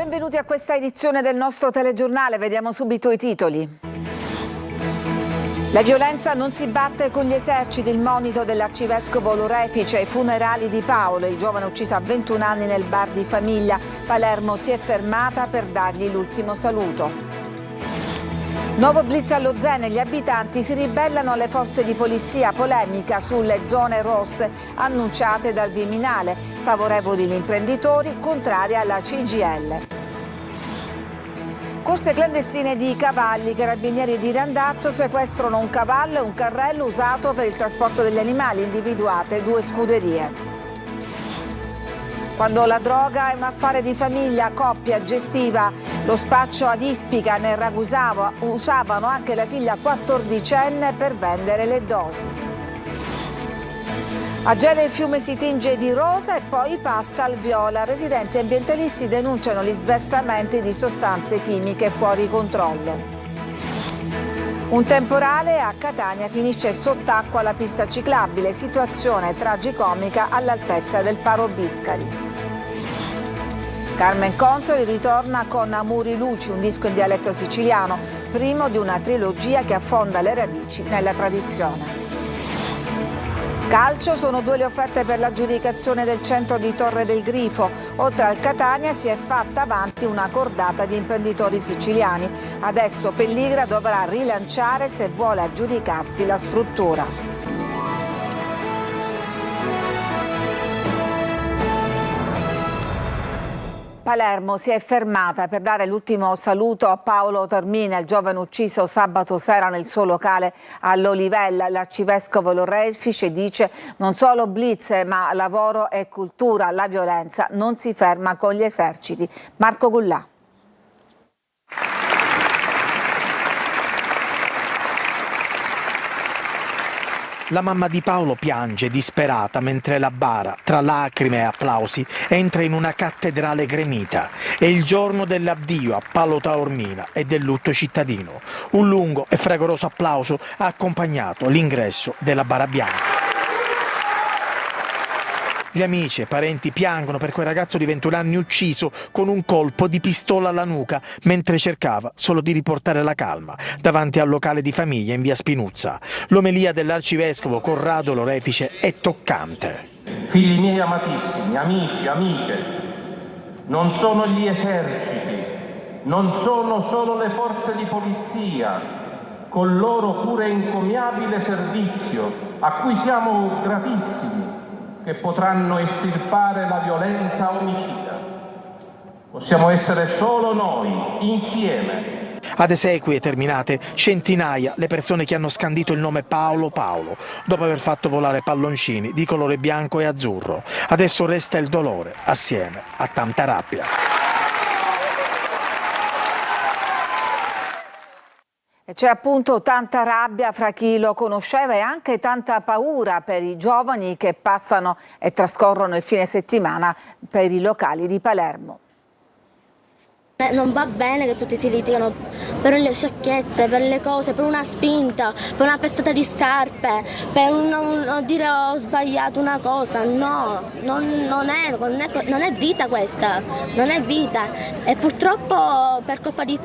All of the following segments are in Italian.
Benvenuti a questa edizione del nostro telegiornale. Vediamo subito i titoli. La violenza non si batte con gli eserciti, il monito dell'arcivescovo Lorefice ai funerali di Paolo, il giovane ucciso a 21 anni nel bar di famiglia. Palermo si è fermata per dargli l'ultimo saluto. Nuovo blitz allo Zene, gli abitanti si ribellano alle forze di polizia, polemica sulle zone rosse annunciate dal Viminale, favorevoli gli imprenditori, contrari alla CGIL. Corse clandestine di cavalli, carabinieri di Randazzo sequestrano un cavallo e un carrello usato per il trasporto degli animali, individuate 2 scuderie. Quando la droga è un affare di famiglia, coppia gestiva lo spaccio ad Ispica, nel Ragusano usavano anche la figlia 14enne per vendere le dosi. A Gela il fiume si tinge di rosa e poi passa al viola. Residenti e ambientalisti denunciano gli sversamenti di sostanze chimiche fuori controllo. Un temporale a Catania finisce sott'acqua la pista ciclabile, situazione tragicomica all'altezza del faro Biscari. Carmen Consoli ritorna con Amuri Luci, un disco in dialetto siciliano, primo di una trilogia che affonda le radici nella tradizione. Calcio, sono 2 le offerte per l'aggiudicazione del centro di Torre del Grifo. Oltre al Catania si è fatta avanti una cordata di imprenditori siciliani. Adesso Pelligra dovrà rilanciare se vuole aggiudicarsi la struttura. Palermo si è fermata per dare l'ultimo saluto a Paolo Taormina, il giovane ucciso sabato sera nel suo locale all'Olivella. L'arcivescovo Lorefice dice: non solo blitz ma lavoro e cultura, la violenza non si ferma con gli eserciti. Marco Gullà. La mamma di Paolo piange disperata mentre la bara, tra lacrime e applausi, entra in una cattedrale gremita. È il giorno dell'addio a Paolo Taormina e del lutto cittadino. Un lungo e fragoroso applauso ha accompagnato l'ingresso della bara bianca. Gli amici e parenti piangono per quel ragazzo di 21 anni ucciso con un colpo di pistola alla nuca mentre cercava solo di riportare la calma davanti al locale di famiglia in via Spinuzza. L'omelia dell'arcivescovo Corrado Lorefice è toccante. Figli miei amatissimi, amici, amiche, non sono gli eserciti, non sono solo le forze di polizia, col loro pure encomiabile servizio, a cui siamo gratissimi, che potranno estirpare la violenza omicida. Possiamo essere solo noi, insieme. Ad esequie terminate, centinaia le persone che hanno scandito il nome Paolo Paolo, dopo aver fatto volare palloncini di colore bianco e azzurro. Adesso resta il dolore, assieme a tanta rabbia. C'è appunto tanta rabbia fra chi lo conosceva e anche tanta paura per i giovani che passano e trascorrono il fine settimana per i locali di Palermo. Non va bene che tutti si litigano per le sciocchezze, per le cose, per una spinta, per una pestata di scarpe, per un dire ho sbagliato una cosa. No, non è vita questa, non è vita. E purtroppo per colpa di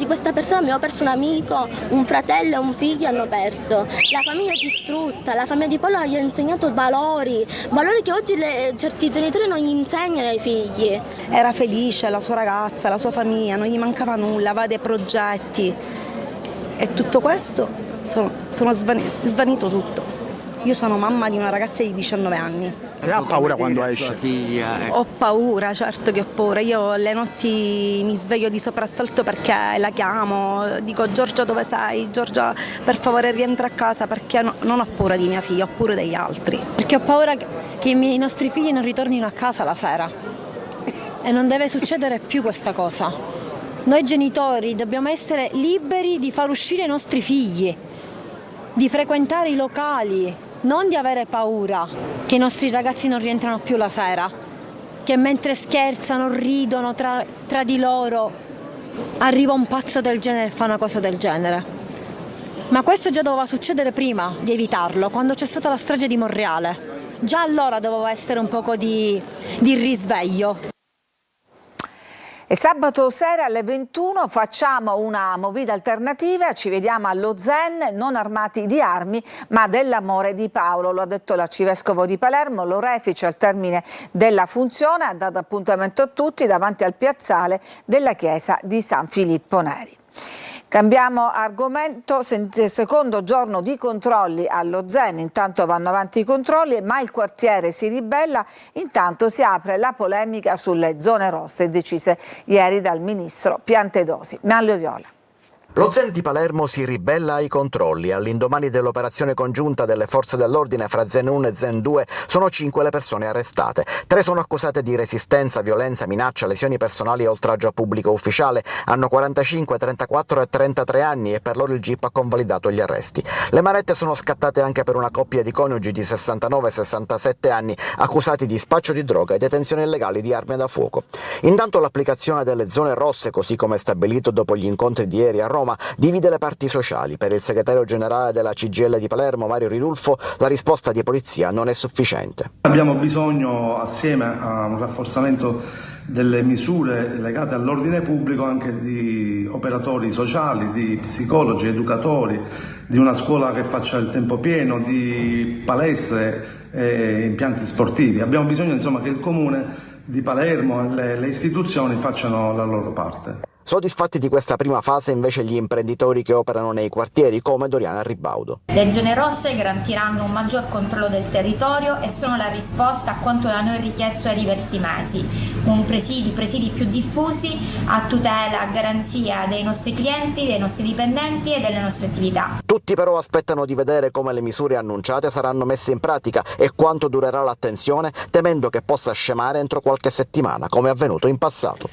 questa persona abbiamo perso un amico, un fratello e un figlio hanno perso. La famiglia è distrutta, la famiglia di Paolo gli ha insegnato valori che oggi certi genitori non gli insegnano ai figli. Era felice, la sua ragazza, la sua famiglia, non gli mancava nulla, aveva dei progetti e tutto questo sono svanito tutto. Io sono mamma di una ragazza di 19 anni. Ha paura quando esce? Ho paura, certo che ho paura. Io alle notti mi sveglio di soprassalto perché la chiamo, dico Giorgia dove sei? Giorgia per favore rientra a casa, perché non ho paura di mia figlia, ho paura degli altri. Perché ho paura che i nostri figli non ritornino a casa la sera. E non deve succedere più questa cosa. Noi genitori dobbiamo essere liberi di far uscire i nostri figli, di frequentare i locali, non di avere paura che i nostri ragazzi non rientrano più la sera, che mentre scherzano, ridono tra di loro, arriva un pazzo del genere e fa una cosa del genere. Ma questo già doveva succedere prima di evitarlo, quando c'è stata la strage di Monreale. Già allora doveva essere un poco di risveglio. E sabato sera alle 21 facciamo una movida alternativa, ci vediamo allo Zen, non armati di armi ma dell'amore di Paolo, lo ha detto l'arcivescovo di Palermo. L'orefice al termine della funzione ha dato appuntamento a tutti davanti al piazzale della chiesa di San Filippo Neri. Cambiamo argomento, secondo giorno di controlli allo Zen, intanto vanno avanti i controlli, ma il quartiere si ribella, intanto si apre la polemica sulle zone rosse decise ieri dal ministro Piantedosi. Manlio Viola. Lo Zen di Palermo si ribella ai controlli. All'indomani dell'operazione congiunta delle forze dell'ordine fra Zen 1 e Zen 2 sono 5 le persone arrestate. 3 sono accusate di resistenza, violenza, minaccia, lesioni personali e oltraggio a pubblico ufficiale. Hanno 45, 34 e 33 anni e per loro il GIP ha convalidato gli arresti. Le manette sono scattate anche per una coppia di coniugi di 69 e 67 anni accusati di spaccio di droga e detenzione illegale di armi da fuoco. Intanto l'applicazione delle zone rosse, così come stabilito dopo gli incontri di ieri a Roma, divide le parti sociali. Per il segretario generale della CGIL di Palermo, Mario Ridulfo, la risposta di polizia non è sufficiente. Abbiamo bisogno, assieme a un rafforzamento delle misure legate all'ordine pubblico, anche di operatori sociali, di psicologi, educatori, di una scuola che faccia il tempo pieno, di palestre e impianti sportivi. Abbiamo bisogno, insomma, che il Comune di Palermo e le istituzioni facciano la loro parte. Soddisfatti di questa prima fase invece gli imprenditori che operano nei quartieri come Doriana Ribaudo. Le zone rosse garantiranno un maggior controllo del territorio e sono la risposta a quanto da noi richiesto da diversi mesi, presidi più diffusi a tutela, a garanzia dei nostri clienti, dei nostri dipendenti e delle nostre attività. Tutti però aspettano di vedere come le misure annunciate saranno messe in pratica e quanto durerà la tensione, temendo che possa scemare entro qualche settimana, come è avvenuto in passato.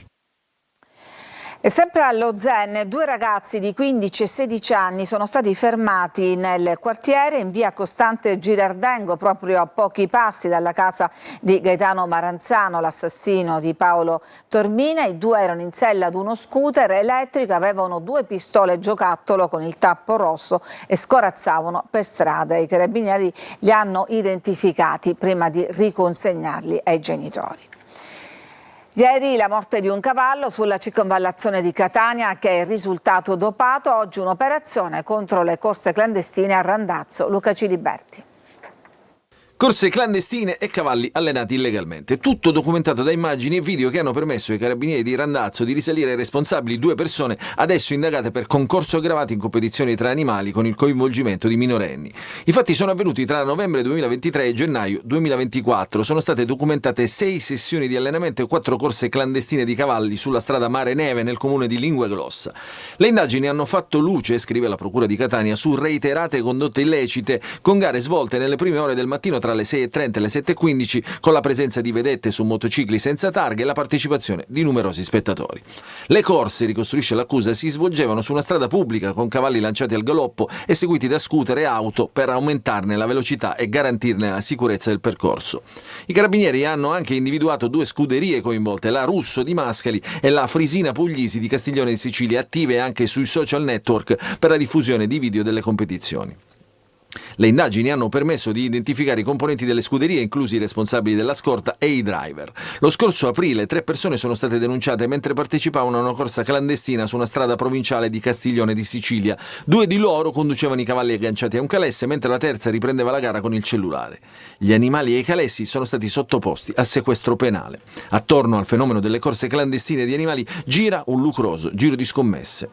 E sempre allo Zen, 2 ragazzi di 15 e 16 anni sono stati fermati nel quartiere in via Costante Girardengo, proprio a pochi passi dalla casa di Gaetano Maranzano, l'assassino di Paolo Tormina. I 2 erano in sella ad uno scooter elettrico, avevano 2 pistole giocattolo con il tappo rosso e scorazzavano per strada. I carabinieri li hanno identificati prima di riconsegnarli ai genitori. Ieri la morte di un cavallo sulla circonvallazione di Catania che è risultato dopato. Oggi un'operazione contro le corse clandestine a Randazzo. Luca Ciliberti. Corse clandestine e cavalli allenati illegalmente. Tutto documentato da immagini e video che hanno permesso ai carabinieri di Randazzo di risalire ai responsabili 2 persone adesso indagate per concorso aggravato in competizioni tra animali con il coinvolgimento di minorenni. I fatti sono avvenuti tra novembre 2023 e gennaio 2024. Sono state documentate 6 sessioni di allenamento e 4 corse clandestine di cavalli sulla strada Mare Neve nel comune di Linguaglossa. Le indagini hanno fatto luce, scrive la Procura di Catania, su reiterate condotte illecite con gare svolte nelle prime ore del mattino tra le 6.30 e le 7.15 con la presenza di vedette su motocicli senza targhe e la partecipazione di numerosi spettatori. Le corse, ricostruisce l'accusa, si svolgevano su una strada pubblica con cavalli lanciati al galoppo e seguiti da scooter e auto per aumentarne la velocità e garantirne la sicurezza del percorso. I carabinieri hanno anche individuato 2 scuderie coinvolte, la Russo di Mascali e la Frisina Puglisi di Castiglione di Sicilia, attive anche sui social network per la diffusione di video delle competizioni. Le indagini hanno permesso di identificare i componenti delle scuderie, inclusi i responsabili della scorta e i driver. Lo scorso aprile 3 persone sono state denunciate mentre partecipavano a una corsa clandestina su una strada provinciale di Castiglione di Sicilia. 2 di loro conducevano i cavalli agganciati a un calesse, mentre la terza riprendeva la gara con il cellulare. Gli animali e i calessi sono stati sottoposti a sequestro penale. Attorno al fenomeno delle corse clandestine di animali gira un lucroso giro di scommesse.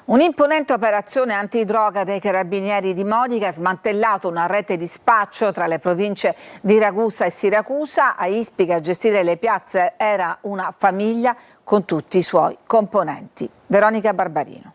Un'imponente operazione antidroga dei carabinieri di Modica ha smantellato una rete di spaccio tra le province di Ragusa e Siracusa. A Ispica a gestire le piazze era una famiglia con tutti i suoi componenti. Veronica Barbarino.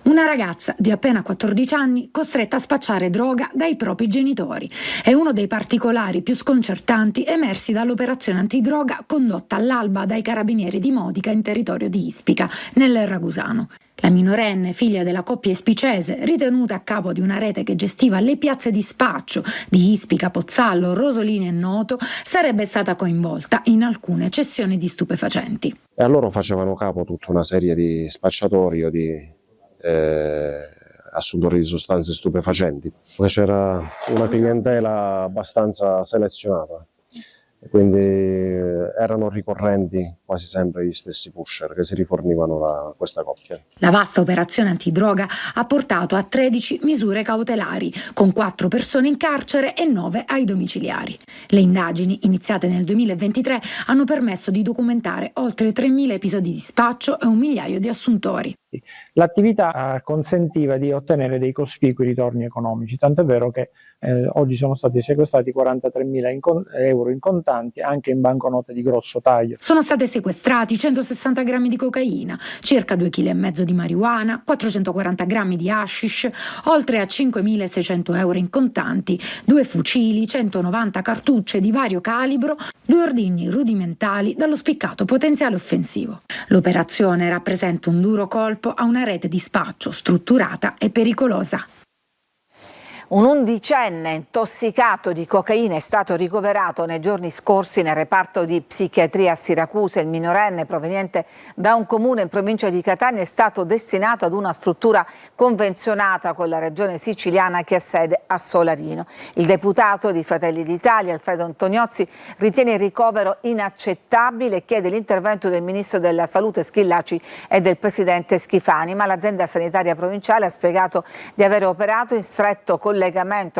Una ragazza di appena 14 anni costretta a spacciare droga dai propri genitori. È uno dei particolari più sconcertanti emersi dall'operazione antidroga condotta all'alba dai carabinieri di Modica in territorio di Ispica, nel Ragusano. La minorenne, figlia della coppia ispicese, ritenuta a capo di una rete che gestiva le piazze di spaccio di Ispica, Pozzallo, Rosolini e Noto, sarebbe stata coinvolta in alcune cessioni di stupefacenti. E a loro facevano capo tutta una serie di spacciatori o di assuntori di sostanze stupefacenti. C'era una clientela abbastanza selezionata quindi erano ricorrenti quasi sempre gli stessi pusher che si rifornivano da questa coppia. La vasta operazione antidroga ha portato a 13 misure cautelari, con 4 persone in carcere e 9 ai domiciliari. Le indagini, iniziate nel 2023, hanno permesso di documentare oltre 3.000 episodi di spaccio e 1 migliaio di assuntori. L'attività consentiva di ottenere dei cospicui ritorni economici, tant'è vero che oggi sono stati sequestrati 43.000 euro in contanti, anche in banconote di grosso taglio. Sono state sequestrati 160 grammi di cocaina, circa 2,5 kg di marijuana, 440 grammi di hashish, oltre a 5.600 euro in contanti, 2 fucili, 190 cartucce di vario calibro, 2 ordigni rudimentali dallo spiccato potenziale offensivo. L'operazione rappresenta un duro colpo a una rete di spaccio strutturata e pericolosa. Un 11enne intossicato di cocaina è stato ricoverato nei giorni scorsi nel reparto di psichiatria a Siracusa. Il minorenne, proveniente da un comune in provincia di Catania, è stato destinato ad una struttura convenzionata con la regione siciliana che ha sede a Solarino. Il deputato di Fratelli d'Italia, Alfredo Antoniozzi, ritiene il ricovero inaccettabile e chiede l'intervento del ministro della Salute Schillaci e del presidente Schifani, ma l'azienda sanitaria provinciale ha spiegato di aver operato in stretto collegamento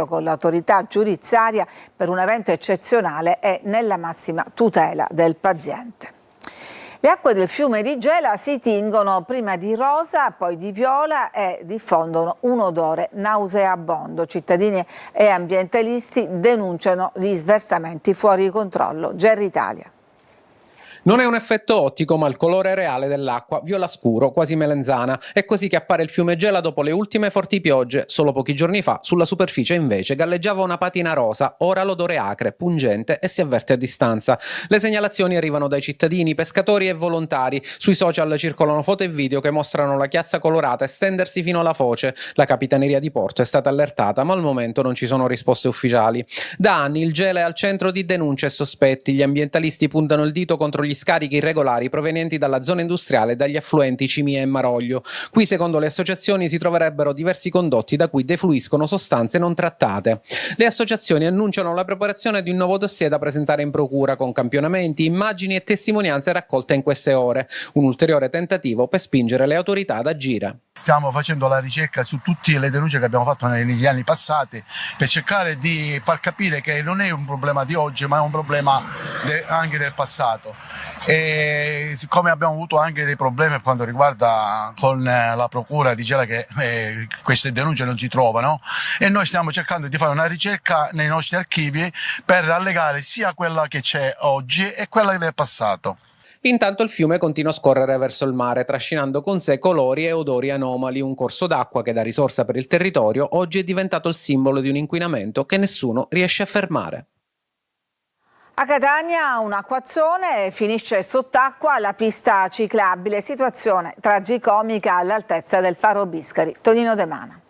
con l'autorità giudiziaria per un evento eccezionale e nella massima tutela del paziente. Le acque del fiume di Gela si tingono prima di rosa, poi di viola e diffondono un odore nauseabondo. Cittadini e ambientalisti denunciano gli sversamenti fuori controllo. Gerry Italia. Non è un effetto ottico, ma il colore reale dell'acqua, viola scuro, quasi melenzana. È così che appare il fiume Gela dopo le ultime forti piogge. Solo pochi giorni fa, sulla superficie invece, galleggiava una patina rosa. Ora l'odore è acre, pungente e si avverte a distanza. Le segnalazioni arrivano dai cittadini, pescatori e volontari. Sui social circolano foto e video che mostrano la chiazza colorata estendersi fino alla foce. La Capitaneria di Porto è stata allertata, ma al momento non ci sono risposte ufficiali. Da anni il Gela è al centro di denunce e sospetti. Gli ambientalisti puntano il dito contro gli scarichi irregolari provenienti dalla zona industriale e dagli affluenti Cimie e Maroglio. Qui, secondo le associazioni, si troverebbero diversi condotti da cui defluiscono sostanze non trattate. Le associazioni annunciano la preparazione di un nuovo dossier da presentare in procura con campionamenti, immagini e testimonianze raccolte in queste ore. Un ulteriore tentativo per spingere le autorità ad agire. Stiamo facendo la ricerca su tutte le denunce che abbiamo fatto negli anni passati per cercare di far capire che non è un problema di oggi, ma è un problema anche del passato. E siccome abbiamo avuto anche dei problemi per quanto riguarda con la procura di Gela che queste denunce non si trovano, e noi stiamo cercando di fare una ricerca nei nostri archivi per allegare sia quella che c'è oggi e quella del passato. Intanto il fiume continua a scorrere verso il mare, trascinando con sé colori e odori anomali, un corso d'acqua che da risorsa per il territorio oggi è diventato il simbolo di un inquinamento che nessuno riesce a fermare. A Catania un acquazzone finisce sott'acqua la pista ciclabile, situazione tragicomica all'altezza del Faro Biscari. Tonino De Mana.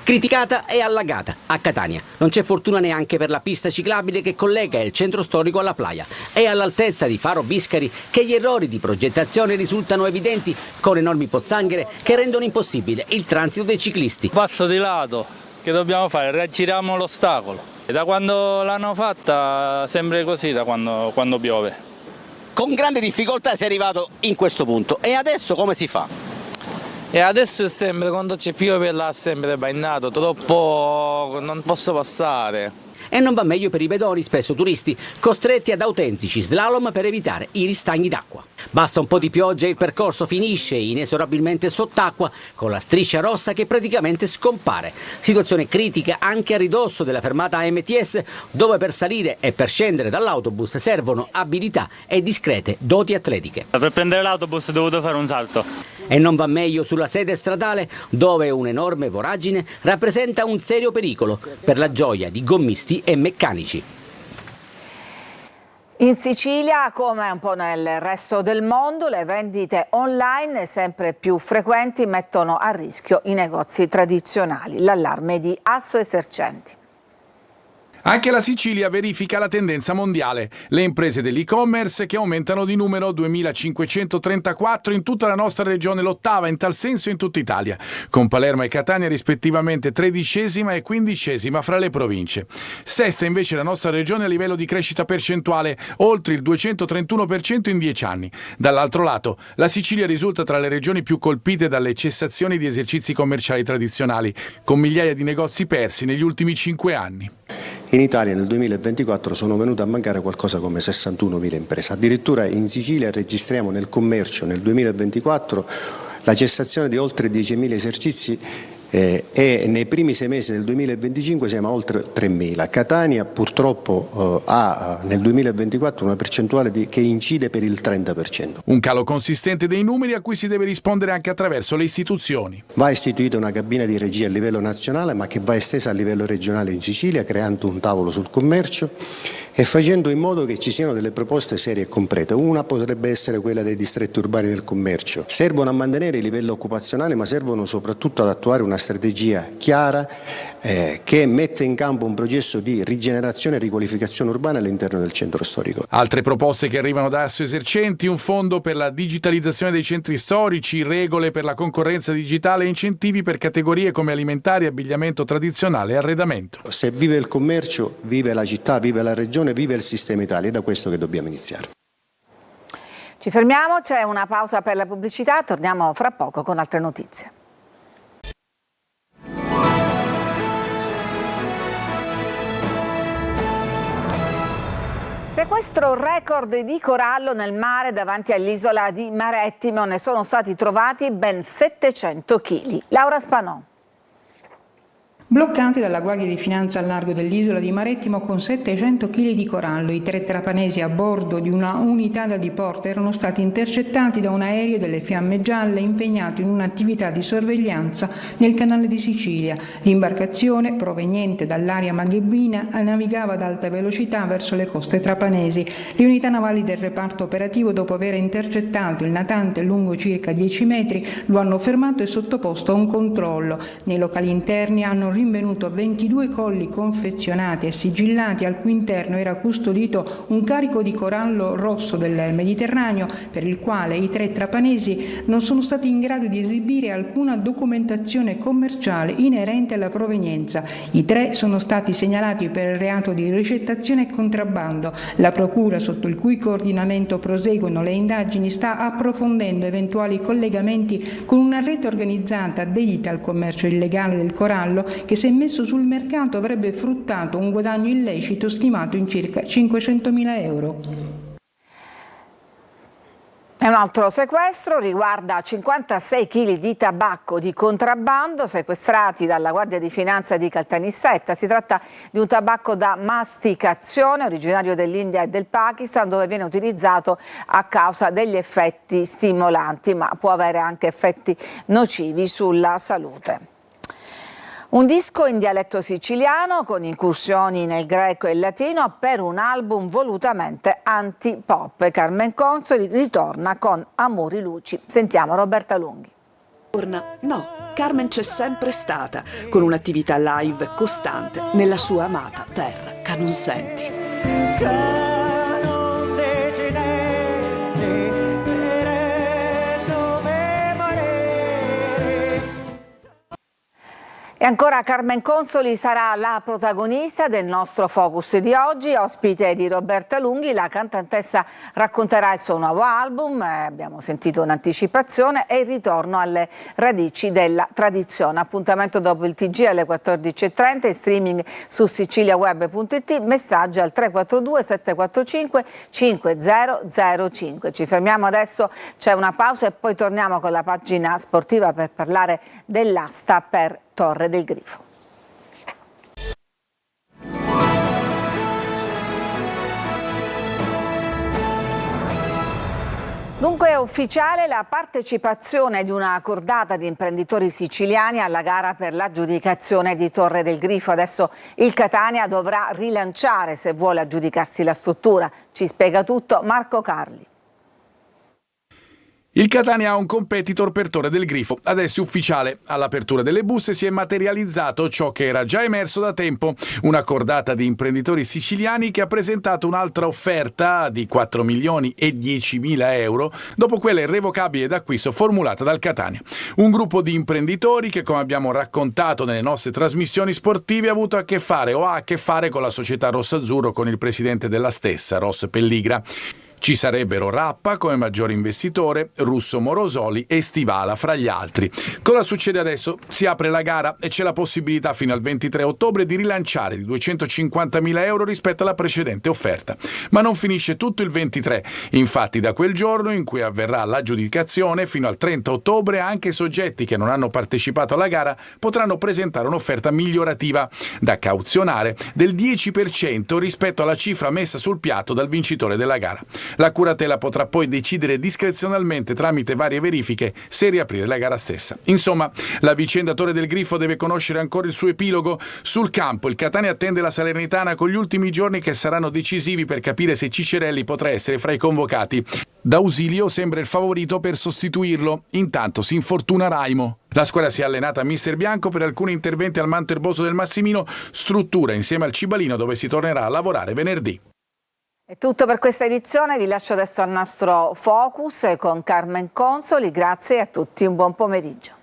Criticata e allagata a Catania. Non c'è fortuna neanche per la pista ciclabile che collega il centro storico alla playa. È all'altezza di Faro Biscari che gli errori di progettazione risultano evidenti, con enormi pozzanghere che rendono impossibile il transito dei ciclisti. Passo di lato, che dobbiamo fare? Raggiriamo l'ostacolo. E da quando l'hanno fatta sembra così, da quando piove. Con grande difficoltà si è arrivato in questo punto. E adesso come si fa? E adesso è sempre, quando c'è piove là, è sempre bagnato, troppo non posso passare. E non va meglio per i pedoni, spesso turisti, costretti ad autentici slalom per evitare i ristagni d'acqua. Basta un po' di pioggia e il percorso finisce inesorabilmente sott'acqua, con la striscia rossa che praticamente scompare. Situazione critica anche a ridosso della fermata AMTS, dove per salire e per scendere dall'autobus servono abilità e discrete doti atletiche. Per prendere l'autobus ho dovuto fare un salto. E non va meglio sulla sede stradale, dove un'enorme voragine rappresenta un serio pericolo per la gioia di gommisti e meccanici. In Sicilia, come un po' nel resto del mondo, le vendite online sempre più frequenti mettono a rischio i negozi tradizionali. L'allarme di Assoesercenti. Anche la Sicilia verifica la tendenza mondiale. Le imprese dell'e-commerce che aumentano di numero, 2.534 in tutta la nostra regione, l'8ª in tal senso in tutta Italia, con Palermo e Catania rispettivamente 13ª e 15ª fra le province. Sesta invece la nostra regione a livello di crescita percentuale, oltre il 231% in 10 anni. Dall'altro lato, la Sicilia risulta tra le regioni più colpite dalle cessazioni di esercizi commerciali tradizionali, con migliaia di negozi persi negli ultimi 5 anni. In Italia nel 2024 sono venute a mancare qualcosa come 61.000 imprese. Addirittura in Sicilia registriamo nel commercio nel 2024 la cessazione di oltre 10.000 esercizi e nei primi 6 mesi del 2025 siamo a oltre 3.000. Catania purtroppo ha nel 2024 una percentuale che incide per il 30%. Un calo consistente dei numeri a cui si deve rispondere anche attraverso le istituzioni. Va istituita una cabina di regia a livello nazionale, ma che va estesa a livello regionale in Sicilia, creando un tavolo sul commercio e facendo in modo che ci siano delle proposte serie e concrete. Una potrebbe essere quella dei distretti urbani del commercio. Servono a mantenere il livello occupazionale, ma servono soprattutto ad attuare una strategia chiara che mette in campo un processo di rigenerazione e riqualificazione urbana all'interno del centro storico. Altre proposte che arrivano da Assoesercenti: un fondo per la digitalizzazione dei centri storici, regole per la concorrenza digitale e incentivi per categorie come alimentari, abbigliamento tradizionale e arredamento. Se vive il commercio, vive la città, vive la regione, vive il sistema Italia, è da questo che dobbiamo iniziare. Ci fermiamo, c'è una pausa per la pubblicità, torniamo fra poco con altre notizie. Sequestro record di corallo nel mare davanti all'isola di Marettimo, ne sono stati trovati ben 700 kg. Laura Spanò. Bloccati dalla Guardia di Finanza al largo dell'isola di Marettimo con 700 kg di corallo, i 3 trapanesi a bordo di una unità da diporto erano stati intercettati da un aereo delle Fiamme Gialle impegnato in un'attività di sorveglianza nel canale di Sicilia. L'imbarcazione, proveniente dall'area magrebina, navigava ad alta velocità verso le coste trapanesi. Le unità navali del reparto operativo, dopo aver intercettato il natante lungo circa 10 metri, lo hanno fermato e sottoposto a un controllo. Nei locali interni hanno rinvenuto 22 colli confezionati e sigillati, al cui interno era custodito un carico di corallo rosso del Mediterraneo, per il quale i 3 trapanesi non sono stati in grado di esibire alcuna documentazione commerciale inerente alla provenienza. I 3 sono stati segnalati per il reato di ricettazione e contrabbando. La procura, sotto il cui coordinamento proseguono le indagini, sta approfondendo eventuali collegamenti con una rete organizzata dedita al commercio illegale del corallo che, se messo sul mercato, avrebbe fruttato un guadagno illecito stimato in circa 500.000 euro. E un altro sequestro riguarda 56 kg di tabacco di contrabbando sequestrati dalla Guardia di Finanza di Caltanissetta. Si tratta di un tabacco da masticazione originario dell'India e del Pakistan, dove viene utilizzato a causa degli effetti stimolanti, ma può avere anche effetti nocivi sulla salute. Un disco in dialetto siciliano con incursioni nel greco e il latino per un album volutamente anti-pop. Carmen Consoli ritorna con Amori Luci. Sentiamo Roberta Lunghi. No, Carmen c'è sempre stata, con un'attività live costante nella sua amata terra Canonsenti. E ancora Carmen Consoli sarà la protagonista del nostro Focus di oggi, ospite di Roberta Lunghi. La cantantessa racconterà il suo nuovo album, abbiamo sentito un'anticipazione, e il ritorno alle radici della tradizione. Appuntamento dopo il TG alle 14.30, in streaming su siciliaweb.it, messaggi al 342 745 5005. Ci fermiamo adesso, c'è una pausa e poi torniamo con la pagina sportiva per parlare dell'asta per Torre del Grifo. Dunque è ufficiale la partecipazione di una cordata di imprenditori siciliani alla gara per l'aggiudicazione di Torre del Grifo. Adesso il Catania dovrà rilanciare se vuole aggiudicarsi la struttura. Ci spiega tutto Marco Carli. Il Catania ha un competitor per Torre del Grifo, adesso è ufficiale. All'apertura delle buste si è materializzato ciò che era già emerso da tempo, una cordata di imprenditori siciliani che ha presentato un'altra offerta di 4 milioni e 10.000 euro dopo quella irrevocabile d'acquisto formulata dal Catania. Un gruppo di imprenditori che, come abbiamo raccontato nelle nostre trasmissioni sportive, ha avuto a che fare o ha a che fare con la società rosso-azzurro, con il presidente della stessa, Ross Pelligra. Ci sarebbero Rappa come maggiore investitore, Russo Morosoli e Stivala fra gli altri. Cosa succede adesso? Si apre la gara e c'è la possibilità fino al 23 ottobre di rilanciare di 250.000 euro rispetto alla precedente offerta. Ma non finisce tutto il 23. Infatti da quel giorno in cui avverrà l'aggiudicazione fino al 30 ottobre anche soggetti che non hanno partecipato alla gara potranno presentare un'offerta migliorativa da cauzionare del 10% rispetto alla cifra messa sul piatto dal vincitore della gara. La curatela potrà poi decidere discrezionalmente tramite varie verifiche se riaprire la gara stessa. Insomma, la vicenda Torre del Grifo deve conoscere ancora il suo epilogo. Sul campo il Catania attende la Salernitana con gli ultimi giorni che saranno decisivi per capire se Ciccerelli potrà essere fra i convocati. D'Ausilio sembra il favorito per sostituirlo. Intanto si infortuna Raimo. La squadra si è allenata a Mister Bianco per alcuni interventi al manto erboso del Massimino, struttura insieme al Cibalino dove si tornerà a lavorare venerdì. È tutto per questa edizione, vi lascio adesso al nostro Focus con Carmen Consoli, grazie a tutti, un buon pomeriggio.